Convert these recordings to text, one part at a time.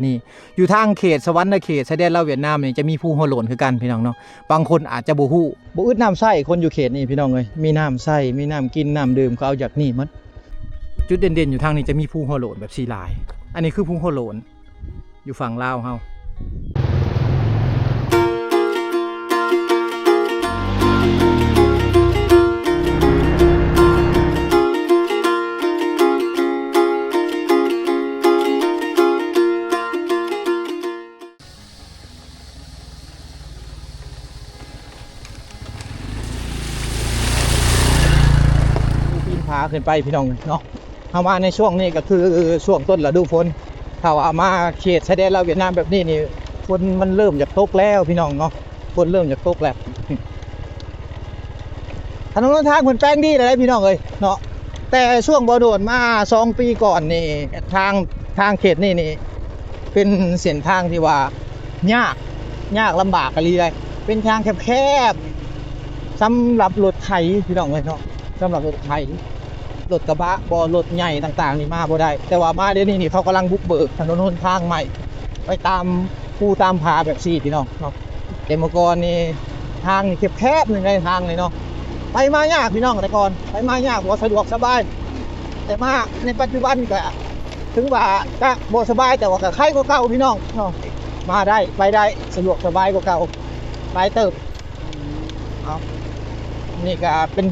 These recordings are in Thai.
นี่อยู่ทางเขตสวรรณเขตชายแดนลาวเวียดนามนี่จะมีภูหัวโหลนคือกันพี่น้องเนาะบางคนอาจจะบ่ฮู้บ่อึดน้ำใช้คนอยู่เขตนี่พี่น้องเอ้ยมีน้ำใช้มีน้ำกินน้ำดื่มก็เอาจากนี่หมดจุดเด่นๆอยู่ทางนี้จะมีภูหัวโหลนแบบสีลายอันนี้คือภูหัวโหลนอยู่ฝั่งลาวเฮาพาขึ้นไปพี่น้องเนาะเอามาในช่วงนี้ก็คือช่วงต้นฤดูฝนถ้าเอามาเขตชายแดนลาวเวียดนามแบบนี้นี่ฝนมันเริ่มจะตกแล้วพี่น้องเนาะฝนเริ่มจะตกแล้วถนนทางเหมือนแป้งดีเลยพี่น้องเลยเนาะแต่ช่วงบ่โดนมา2 ปีก่อนนี่ทางเขตนี่เป็นเส้นทางที่ว่ายากลำบากอะไรเลยเป็นทางแคบๆสำหรับรถไถพี่น้องเลยเนาะสำหรับรถไถรถกระบะบ่รถใหญ่ต่างๆนี่มาบ่ได้แต่ว่ามาเดี๋ยวนี้นี่เขากำลังบุกเบิกถนนหนทางใหม่ไปตามภูตามผาแบบซี่พี่น้องเนาะแต่เมื่อก่อนนี่ทางนี่แคบๆนึงในทางเลยเนาะไปมายากพี่น้องแต่ก่อนไปมายากบ่สะดวกสบายแต่มาในปัจจุบันก็ถึงว่าก็บ่สบายแต่ว่าก็ใครกว่าเก่าพี่น้องเนาะมาได้ไปได้สะดวกสบายกว่าเก่าหลายเติบเอานี่ก็เป็น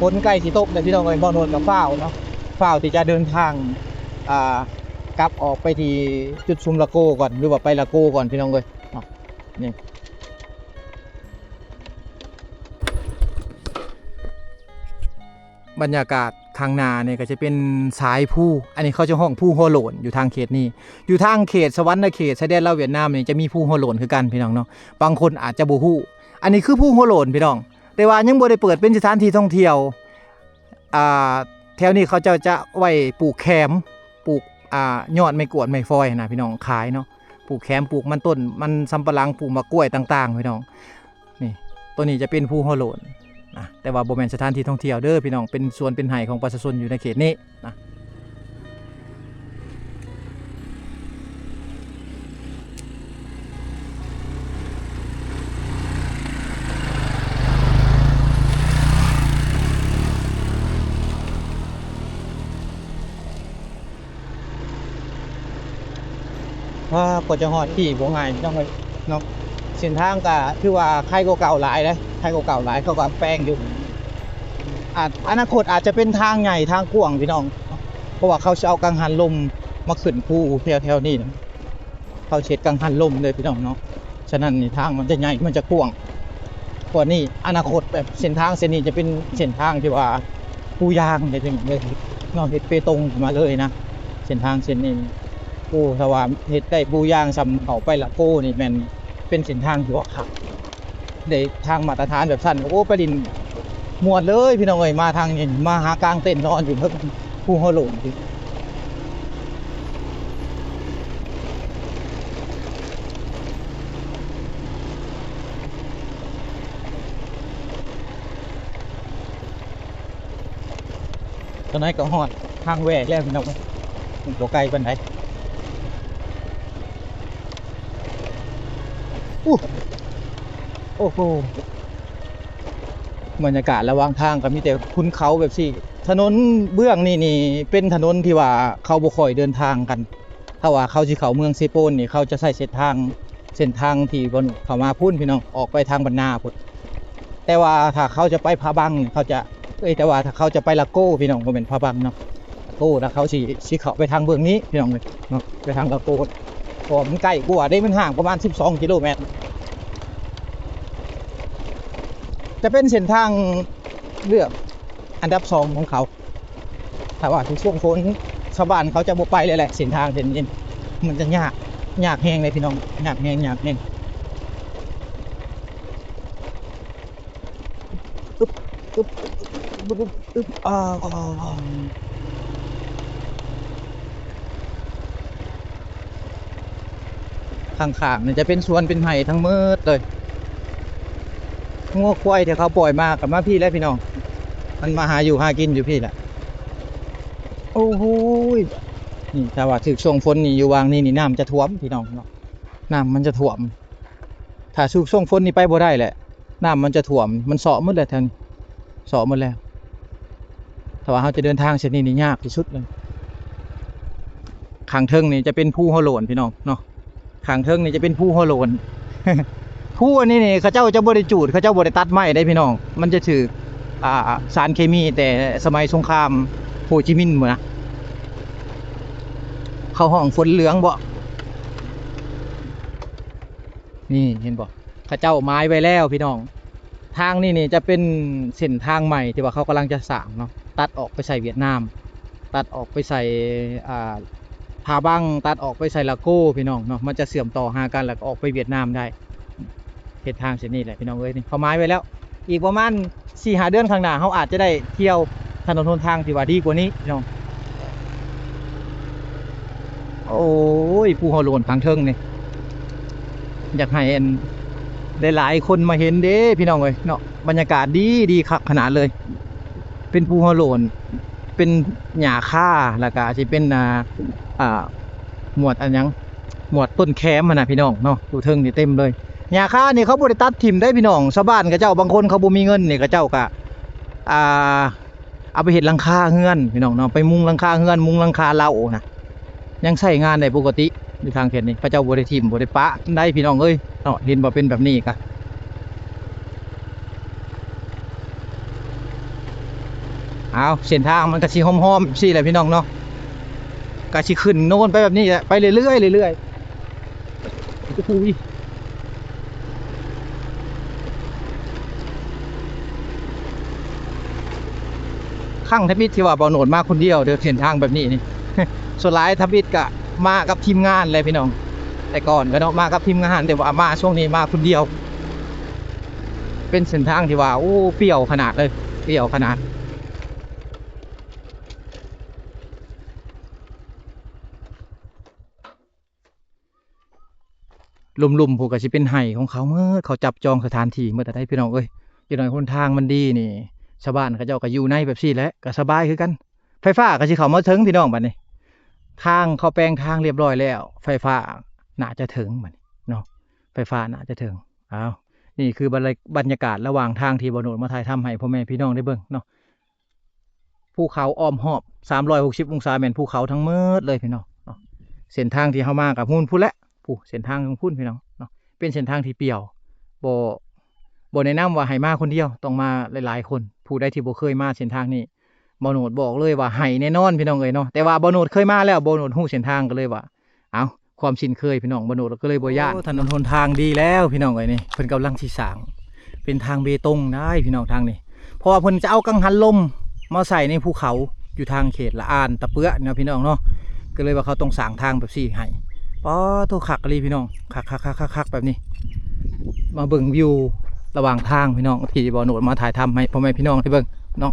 คนใกล้สิตกเลยพี่น้องเอ้ยบ่โนนกับฝ้าวเนาะฝ้าวที่จะเดินทางกลับออกไปที่จุดชุมละโกก่อนหรือว่าไปละโกก่อนพี่น้องเอ้ยเนาะนี่บรรยากาศทางนาเนี่ยก็จะเป็นสายภูอันนี้เขาจะห้องภูหัวโหลนอยู่ทางเขตนี้อยู่ทางเขตสวรรณเขตชายแดนลาวเวียดนามนี่จะมีภูหัวโหลนคือกันพี่น้องเนาะบางคนอาจจะบ่ฮู้อันนี้คือภูหัวโหลนพี่น้องแต่ว่ายังบ่ได้เปิดเป็นสถานที่ท่องเที่ยวแถวนี้เขาจะไว้ปลูกแคมปลูกยอดไม่กวดไม่ฟอยนะพี่น้องขายเนาะปลูกแคมปลูกมันต้นมันสำปะหลังปลูกมะกล้วยต่างๆพี่น้องนี่ตัวนี้จะเป็นภูหัวโหลนนะแต่ว่าบ่แม่นสถานที่ท่องเที่ยวเด้อพี่น้องเป็นสวนเป็นไห่ของประชาชนอยู่ในเขตนี้นะว่าก็จะฮอดที่บ่ง่ายพี่น้องเอ้ยเนาะเส้นทางก็คือว่าใครก็เก่าหลายนะใครก็เก่าหลายเขาก็แปลงอยู่อนาคตอาจจะเป็นทางใหญ่ทางกว้างพี่น้องเพราะว่าเขาจะเอากังหันลมมาขึ้นภูแถวๆนี้นะเขาเช็ดกังหันลมเลยพี่น้องเนาะฉะนั้นนี่ทางมันจะใหญ่มันจะกว้างกว่านี้อนาคตแบบเส้นทางเส้นนี้จะเป็นเส้นทางที่ว่าปูยางเลยเนาะเฮ็ดเปตงมาเลยนะเส้นทางเส้นนี้โอ้ถ้าว่าเฮ็ดได้ปูยางซ้ำเข้าไปละโก้นี่แม่นเป็นเส้นทางที่ว่าคักได้ทางมาตรฐานแบบสั้นโอ้ไปดินมวนเลยพี่น้องเอ้ยมาทางนี้มาหากลางเต็นท์นอนอยู่เพิ่นภูหัวโหลนพี่ตอนนั้นก็ฮอดทางแหวกแล้วพี่น้องมันบ่ไกลปานใดโอ้โหบรรยากาศระหว่างทางก็มีแต่คุณเขาแบบสิถนนเบื้องนี่เป็นถนนที่ว่าเขาบ่ค่อยเดินทางกันถ้าว่าเขาสิเข้าเมืองเซโปนนี่เขาจะใช้เส้นทางที่บนเข้ามาพุ่นพี่น้องออกไปทางบรรณาพุ่นแต่ว่าถ้าเขาจะไปพะบังเขาจะแต่ว่าถ้าเขาจะไปละโก้พี่น้องบ่แม่นพะบังเนาะละโก้แล้วเขาสิเข้าไปทางเบื้องนี้พี่น้องเลยเนาะไปทางละโก้เพราะมันใกล้กว่าได้มันห่างประมาณ12 กิโลเมตรจะเป็นเส้นทางเลือกอันดับ2ของเขาถ้าว่าทุกช่วงฝนชาวบ้านเขาจะบ่ไปเลยแหละเส้นทางเส้นนี้มันจะยากแฮงเลยพี่น้องยากแฮงอึ๊บอึ๊บอึ๊บข้างๆนี่จะเป็นสวนเป็นไห่ทั้งหมดเลยงัวควายที่เขาปล่อยมากับมาพี่แล้วพี่น้องมันมาหาอยู่หากินอยู่พี่แหละโอ้โห นี่ถ้าว่าถึกช่วงฝนนี่อยู่วางนี่น้ำจะท่วมพี่น้องเนาะน้ำมันจะท่วมถ้าช่วงฝนนี่ไปบ่ได้แหละน้ำมันจะท่วมมันเสาะหมดเลยแถวนี้เสาะหมดแล้วถ้าว่าเราจะเดินทางเส้นนี้นี่ยากที่สุดเลยข้างเทิงนี่จะเป็นภูหัวโลนพี่น้องเนาะข้างเทิงนี่จะเป็นภูหัวโลน ภูอันนี้นี่เขาเจ้าจะบ่ได้จูดเขาเจ้าบ่ได้ตัดไม้ได้พี่น้องมันจะถือสารเคมีแต่สมัยสงครามโฮจิมินห์หมดนะเข้าห้องฝนเหลืองบ่นี่เห็นบ่เขาเจ้าไม้ไว้แล้วพี่น้องทางนี่จะเป็นเส้นทางใหม่ที่ว่าเขากำลังจะสร้างเนาะตัดออกไปใส่เวียดนามตัดออกไปใส่พาบังตัดออกไปใส่ลาโก้พี่น้องเนาะมันจะเสื่อมต่อหากันแล้วก็ออกไปเวียดนามได้เส้นทางเส้นนี้แหละพี่น้องเอ้ยนี่เขาไม้ไว้แล้วอีกประมาณ 4-5 เดือนข้างหน้าเขาอาจจะได้เที่ยวถนนหนทางที่ว่าดีกว่านี้พี่น้องโอ้ยภูหัวโลนทางเทิงนี่อยากให้ได้หลายคนมาเห็นเด้พี่น้องเอ้ยเนาะบรรยากาศดีคักขนาดเลยเป็นภูหัวโลนเป็นหญ้าค่าแล้วก็สิเป็นหมวดอันยังหมวดต้นแคมนะพี่น้องเนาะดูเทิงนี่เต็มเลยหญ้าค่านี่เขาบ่ได้ตัดถิ่มได้พี่น้องชาวบ้านกับเจ้าบางคนเขาบ่มีเงินนี่กับเจ้าก็เอาไปเฮ็ดหลังคาเฮือนพี่น้องเนาะไปมุงหลังคาเฮือนมุงหลังคาเล้านะยังใช้งานได้ปกติในทางเขตนี้พระเจ้าบ่ได้ถิ่มบ่ได้ปะได้พี่น้องเอ้ยเนาะเห็นบ่เป็นแบบนี้กะเอาเส้นทางมันก็สิหอมๆสิแหละพี่น้องเนาะก็สิขึ้นโน่นไปแบบนี้แหละไปเรื่อยๆเรื่อยๆโอ้โหข้างทบิดที่ว่าบ่โหนดมาคนเดียวเดินเส้นทางแบบนี้นี่ ส่วนหลายทบิดก็มากับทีมงานเลยพี่น้องแต่ก่อนก็เนาะมากับทีมงานแต่ว่ามาช่วงนี้มาคนเดียวเป็นเส้นทางที่ว่าโอ้เปรี้ยวขนาดเลยเปรี้ยวขนาดลุ่มๆพวกก็สิเป็นไห่ของเขาเมื่อเขาจับจองสถานที่เมื่อแต่ได้พี่น้องเอ้ยอยู่หน่อยคนทางมันดีนี่ชาวบ้านเขาเจ้าก็อยู่ในแบบซี่แหละก็สบายคือกันไฟฟ้าก็สิเข้ามาถึงพี่น้องบัดนี้ทางเขาแปลงทางเรียบร้อยแล้วไฟฟ้าน่าจะถึงบัดนี้เนาะไฟฟ้าน่าจะถึงอ้าวนี่คือบรรยากาศระหว่างทางที่บ่โนดมาถ่ายทำให้พ่อแม่พี่น้องได้เบิ่งเนาะภูเขาอ้อมหอบ360องศาแม่นภูเขาทั้งหมดเลยพี่น้องเนาะเส้นทางที่เฮามากับหุ่นพุ่นแหละผู้เส้นทางของพุ่นพี่น้องเนาะเป็นเส้นทางที่เปี่ยวบ่แนะนำว่าให้มาคนเดียวต้องมาหลายๆคนผู้ใดที่บ่เคยมาเส้นทางนี้บ่โนดบอกเลยว่าให้แน่นอนพี่น้องเอ้ยเนาะแต่ว่าบ่โนดเคยมาแล้วบ่โนดฮู้เส้นทางก็เลยว่าเอาความชินเคยพี่น้องบ่โนดก็เลยบ่ย่านถนนหนทางดีแล้วพี่น้องเอ้ยนี่เพิ่นกำลังสิสร้างเป็นทางเบตงได้พี่น้องทางนี้เพราะว่าเพิ่นจะเอากังหันลมมาใส่ในภูเขาอยู่ทางเขตละอานตะเปื้อเนาะพี่น้องเนาะก็เลยว่าเขาต้องสร้างทางแบบซี่ให้ป้อตัวคักเลยพี่น้องคักแบบนี้มาเบิ่งวิวระหว่างทางพี่น้องที่บ่โนดมาถ่ายทำให้พ่อแม่พี่น้องที่เบิ่งเนาะ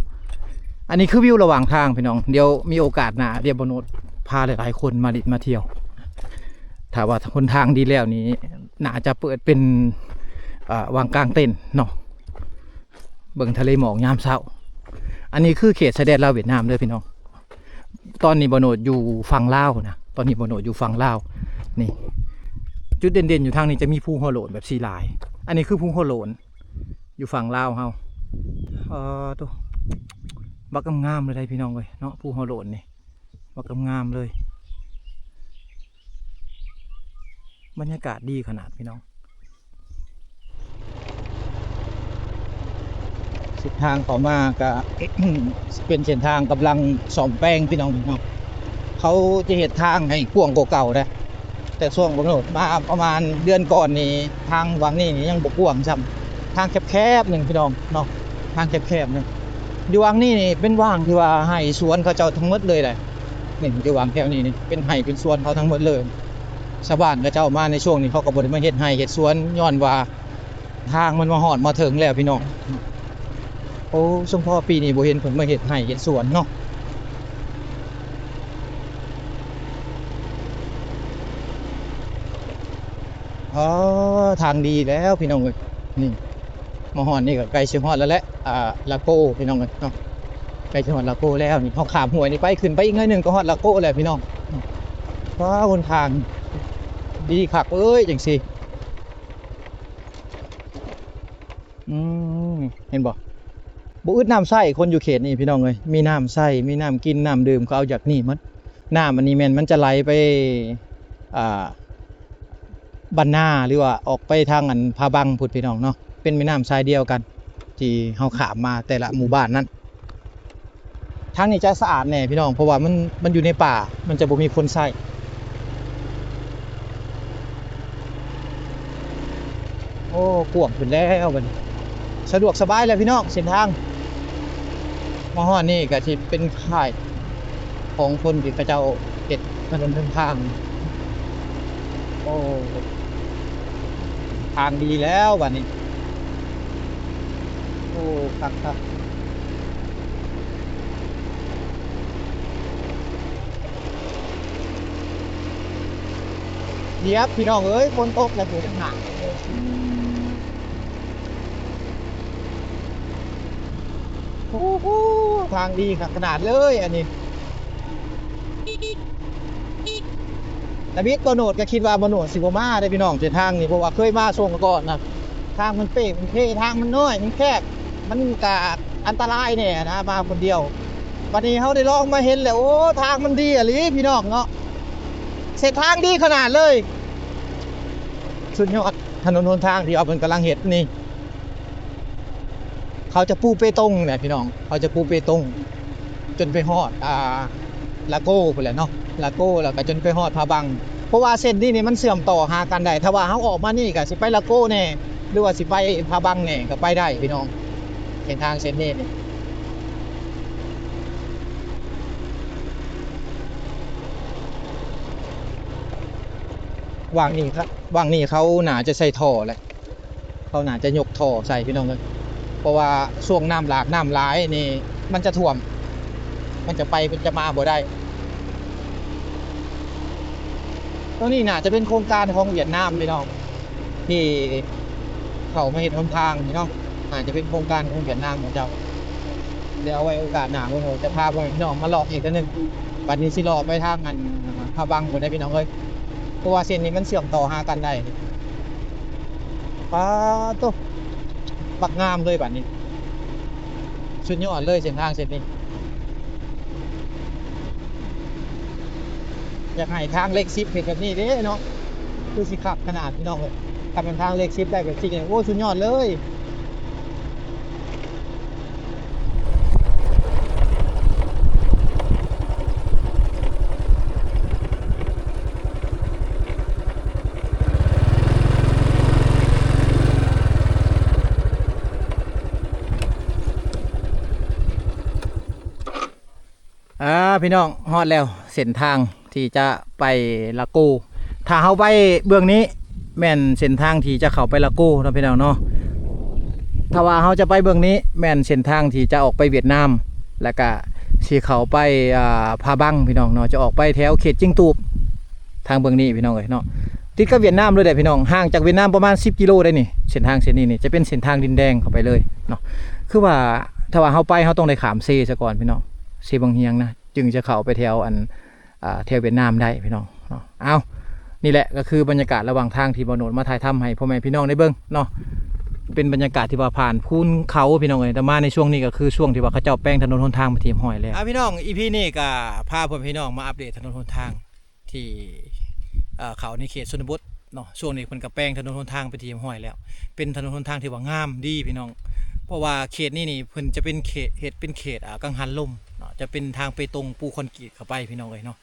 อันนี้คือวิวระหว่างทางพี่น้องเดี๋ยวมีโอกาสหน้าเดี๋ยวบ่โนดพาหลายๆคนมาเที่ยวถ้าว่าคนทางดีแล้วนี้น่าจะเปิดเป็นวางกลางเต็นท์เนาะเบิ่งทะเลหมอกยามเช้าอันนี้คือเขตชายแดนลาวเวียดนามเด้อพี่น้องตอนนี้บ่โนดอยู่ฝั่งลาวนะตอนนี้บ่โนดอยู่ฝั่งลาวนี่จุดเด่นๆอยู่ทางนี้จะมีภูหัวโลนแบบสีลายอันนี้คือภูหัวโลนอยู่ฝั่งลาวเฮาตัวบักงามเลยพี่น้องเลยเนาะภูหัวโลนนี่บักงามเลยบรรยากาศดีขนาดพี่น้องเส้นทางต่อมาก็ เป็นเส้นทางกำลังซ่อมแปลงพี่น้องเขาจะเห็นทางให้กว้างกว่าเก่านะแต่ช่วงบ่โนดมาประมาณเดือนก่อนนี่ทางวังนี่ยังบ่กว้างซ้ำทางแคบๆนึงพี่น้องเนาะทางแคบๆนึงอยู่วังนี่เป็นว่างที่ว่าให้สวนเขาเจ้าทั้งหมดเลยแหละนี่อยู่วังแถวนี้นี่เป็นให้เป็นสวนเขาทั้งหมดเลยชาวบ้านเขาเจ้ามาในช่วงนี้เขาก็บ่ได้มาเฮ็ดให้เฮ็ดสวนย้อนว่าทางมันมาฮอดมาถึงแล้วพี่น้องโอ้สมพอปีนี้บ่เห็นเพิ่นมาเฮ็ดให้เฮ็ดสวนเนาะทางดีแล้วพี่น้องเอ้ยนี่มาฮอดนี่ก็ใกล้สิฮอดแล้วแหละลาโก้พี่น้องเอ้ยเนาะใกล้สิฮอดลาโก้แล้วนี่เฮาข้ามห้วยนี่ไปขึ้นไปอีกหน่อยนึงก็ฮอดลาโก้แล้วพี่น้อง ว้าบนทางดีคักเอ้ยจังสิอืมเห็นบ่บ่อึดน้ำใช้คนอยู่เขตนี่พี่น้องเอ้ยมีน้ำใช้มีน้ำกินน้ำดื่มก็เอาจากนี่หมดน้ำอันนี้แม่นมันจะไหลไปอ่าบ้านนาหรือว่าออกไปทางอันพาบังพุทธพี่น้องเนาะเป็นแม่น้ำสายเดียวกันที่เฮาข้ามมาแต่ละหมู่บ้านนั้นทางนี้จะสะอาดแน่พี่น้องเพราะว่ามันอยู่ในป่ามันจะบ่มีคนใช้โอ้กว้างขึ้นแล้วบัดนี้สะดวกสบายแล้วพี่น้องเส้นทางมาฮอดนี่ก็สิเป็นค่ายของคนที่เขาเจ้าเฮ็ดถนนทางโอ้ทางดีแล้วบัดนี้โอ้ครับเดี๋ยวพี่น้องเอ้ยฝนตกแล้วอยู่ข้างหน้าโอ้โหทางดีขนาดเลยอันนี้แต่บิ๊กบ่โนดก็คิดว่าบ่โนดสิบ่มาได้พี่น้องเส้นทางนี่เพราะว่าเคยมาช่วงก่อนนะทางมันเป๊ะมันเททางมันน้อยมันแคบมันก็อันตรายแน่นะมาคนเดียววันนี้เฮาได้ลองมาเห็นแล้วโอ้ทางมันดีอะลิพี่น้องเนาะเส้นทางดีขนาดเลยสุดยอดถนนหนทางที่เอาเป็นกำลังเฮ็ดนี่เขาจะปูเปตงเนี่ยพี่น้องเขาจะปูเปตงจนไปฮอดลาโก้พุ่นแหละเนาะลาโก้แล้วก็จนไปฮอดพาบังเพราะว่าเส้นนี้นี่มันเชื่อมต่อหากันได้ถ้าว่าเฮาออกมานี่ก็สิไปลาโก้แน่หรือว่าสิไปพาบังแน่ก็ไปได้พี่น้องเส้นทางเส้นนี้นี่วางนี่ครับวางนี่เขาน่าจะใส่ท่อแหละเขาน่าจะยกท่อใส่พี่น้องเลยเพราะว่าช่วงน้ำหลากน้ำร้ายนี่มันจะท่วมมันจะไปมันจะมาบ่ได้ตรงนี้น่าจะเป็นโครงการของเวียดนามพี่น้องที่เขามาเห็นหนทางพี่น้องอาจจะเป็นโครงการของเวียดนามของเจ้าเดี๋ยวเอาไว้โอกาสหน้าผมจะพาพี่น้องมาหลอกอีกทีนึงบัดนี้สิหลอกไปทางอันพาบังคนได้พี่น้องเลยเพราะว่าเส้นนี้มันเชื่อมต่อหากันได้ป้าโตบักงามเลยบัดนี้สุดยอดเลยเส้นทางเส้นนี้อยากให้ทางเล็กซิปเป็นแบบนี้เด้เนาะคือสิขับขนาดพี่น้องเลยถ้าเป็นทางเล็กซิปได้แบบจริงเลยโอ้สุดยอดเลยพี่น้องฮอดแล้วเส้นทางที่จะไปลาโก้ถ้าเฮาไปเบื้องนี้แม่นเส้นทางที่จะเข้าไปลาโก้นะพี่น้องเนาะถ้าว่าเฮาจะไปเบื้องนี้แม่นเส้นทางที่จะออกไปเวียดนามแล้วก็สิเข้าไปพาบังพี่น้องเนาะจะออกไปแถวเขตจิงตูบทางเบื้องนี้พี่น้องเอ้ยเนาะติดกับเวียดนามเลยเด้พี่น้องห่างจากเวียดนามประมาณ10 กิโลได้นี่เส้นทางเส้นนี้นี่จะเป็นเส้นทางดินแดงเข้าไปเลยเนาะคือว่าถ้าว่าเฮาไปเฮาต้องได้ข้ามเซซะก่อนพี่น้องเซบางเฮียงนะจึงจะเข้าไปแถวแถวเวียดนามได้พี่น้องเนาะเอานี่แหละก็คือบรรยากาศระหว่างทางที่บ่โนดมาถ่ายทำให้พ่อแม่พี่น้องได้เบิ่งเนาะเป็นบรรยากาศที่ว่าผ่านภูเขาพี่น้องเอ้ยแต่มาในช่วงนี้ก็คือช่วงที่ว่าเขาเจ้าแป้งถนนหนทางมาทีมห้อยแล้วพี่น้องอีพีนี้ก็พาพ่อแม่พี่น้องมาอัปเดตถนนหนทางที่เขาในเขตชนบทเนาะช่วงนี้เพิ่นก็แป้งถนนหนทางไปทีมห้อยแล้วเป็นถนนหนทางที่ว่างามดีพี่น้องเพราะว่าเขตนี้นี่เพิ่นจะเป็นเขตเป็นเขตกังหันลมเนาะจะเป็นทางไปตรงปูคอนกรีตเข้าไปพี่น้องเอ้ยเนาะ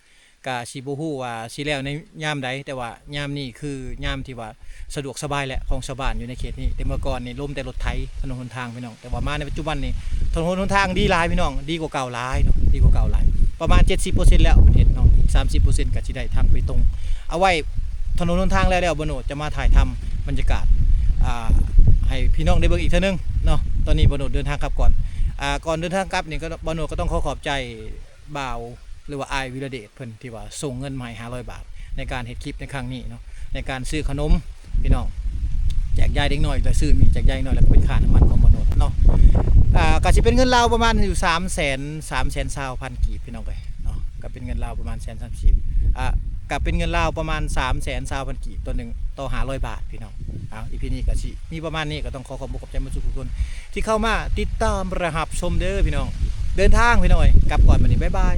กะสิบ่ฮู้ว่าสิแล้วในยามใดแต่ว่ายามนี้คือยามที่ว่าสะดวกสบายแหละของชาวบ้านอยู่ในเขตนี้แต่เมื่อก่อนนี่ล่มแต่รถไถถนนหนทางพี่น้องแต่ว่ามาในปัจจุบันนี่ถนนหนทางดีหลายพี่น้องดีกว่าเก่าหลายเนาะดีกว่าเก่าหลายประมาณ 70% แล้วเห็นเนาะ 30% ก็สิได้ทางไปตรงเอาไว้ถนนหนทางแล้วบ่โนดจะมาถ่ายทำบรรยากาศให้พี่น้องได้เบิ่งอีกเท่านึงเนาะตอนนี้บ่โนดเดินทางกลับก่อนก่อนเดินทางกลับนี่ก็บ่โนดก็ต้องขอบใจบ่าวหรือว่าอายวิรเดชเพิ่นที่ว่าส่งเงินมาให้500 บาทในการเฮ็ดคลิปในครั้งนี้เนาะในการซื้อขนมพี่น้องแจกยายเด็กน้อยแล้วซื้อมีแจกยายน้อยแล้วก็เป็นค่าน้ำมันของบ่โนดเนาะก็สิเป็นเงินลาวประมาณอยู่320,000 กีบพี่น้องไปเนาะก็เป็นเงินลาวประมาณ130,000 กับเป็นเงินลาวประมาณ320,000 กีบตัวหนึ่งต่อ500 บาทพี่น้องเอาอีพีนี้ก็สิมีประมาณนี้ก็ต้องขอบคุณขอบใจมาทุกคนที่เข้ามาติดตามระหับชมเด้อพี่น้องเดินทางพี่น้อยกลับก่อนวันนี้บ๊ายบาย